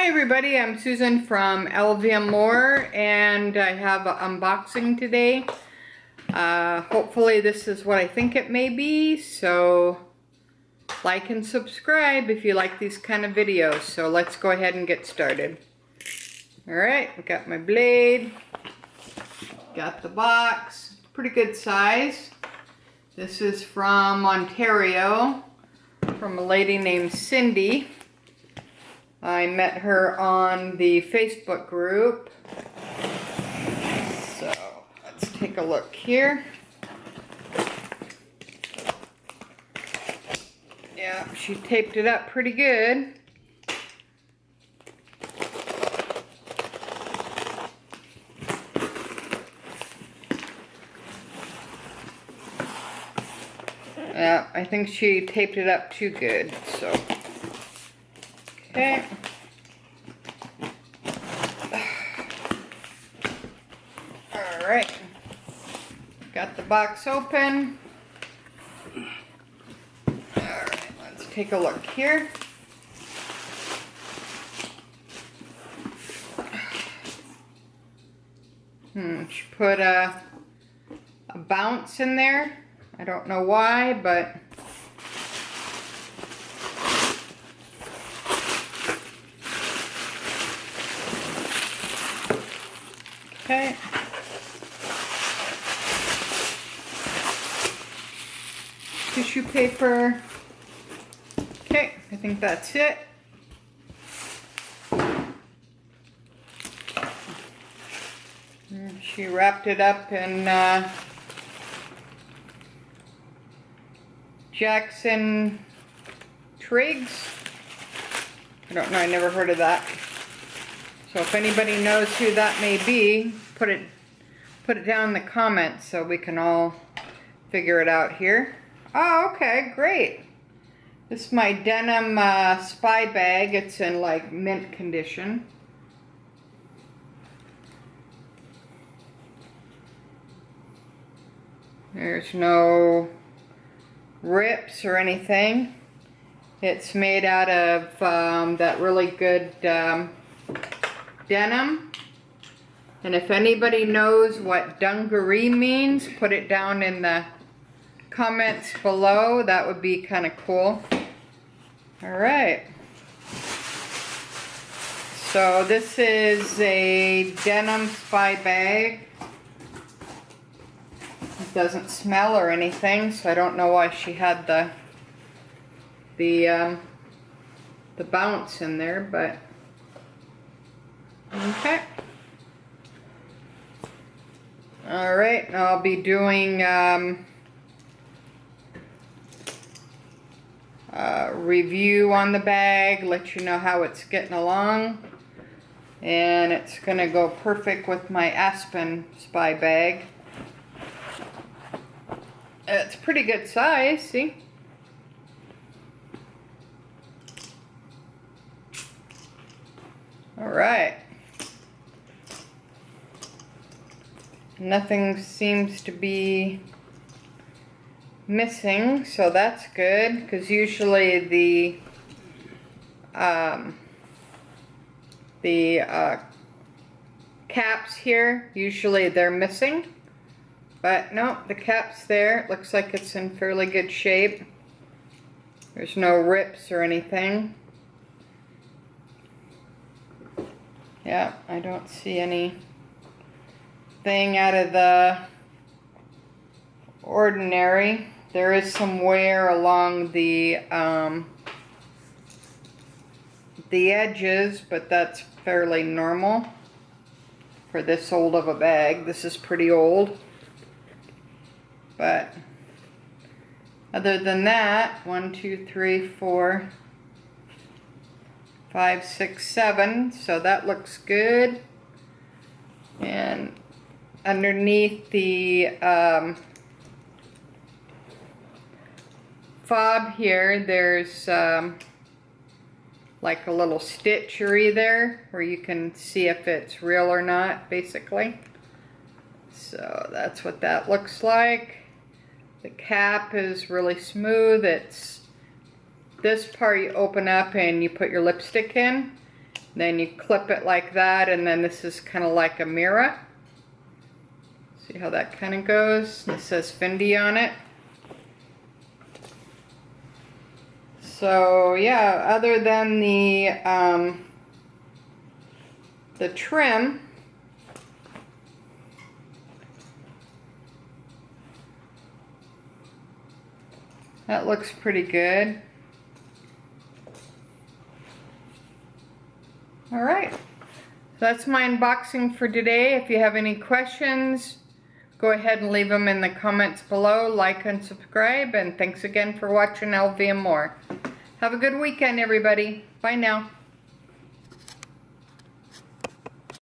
Hi everybody, I'm Susan from LVMore and I have an unboxing today. Hopefully this is what I think it may be, so like and subscribe if you like these kind of videos. So let's go ahead and get started. Alright, I got my blade, got the box, pretty good size. This is from Ontario, from a lady named Cindy. I met her on the Facebook group. So let's take a look here. Yeah, she taped it up pretty good. Yeah, I think she taped it up too good, so. Okay. Alright. Got the box open. Alright, let's take a look here. She put a bounce in there. I don't know why, but okay. Tissue paper. Okay, I think that's it. And she wrapped it up in Jackson Triggs. I don't know, I never heard of that. So if anybody knows who that may be, put it down in the comments so we can all figure it out here. Oh, okay, great. This is my denim spy bag. It's in like mint condition. There's no rips or anything. It's made out of that really good denim. And if anybody knows what Dungaree means, put it down in the comments below. That would be kind of cool. Alright. So this is a denim spy bag. It doesn't smell or anything, so I don't know why she had the bounce in there, but okay. Alright, now I'll be doing review on the bag, let you know how it's getting along, and it's gonna go perfect with my Aspen spy bag. It's pretty good size, see? Alright. Nothing seems to be missing, so that's good, because usually the caps here, usually they're missing, but no, the cap's there. It looks like it's in fairly good shape. There's no rips or anything. Yeah, I don't see anything out of the ordinary. There is some wear along the edges, but that's fairly normal for this old of a bag. This is pretty old. But other than that, 1, 2, 3, 4, 5, 6, 7. So that looks good. And underneath the fob here, there's like a little stitchery there where you can see if it's real or not, basically. So that's what that looks like. The cap is really smooth. It's this part you open up and you put your lipstick in, Then you clip it like that, and then this is kind of like a mirror. See how that kind of goes? It says Fendi on it. So yeah, other than the trim, that looks pretty good. All right, so that's my unboxing for today. If you have any questions, go ahead and leave them in the comments below. Like and subscribe, and thanks again for watching LVM More. Have a good weekend, everybody. Bye now.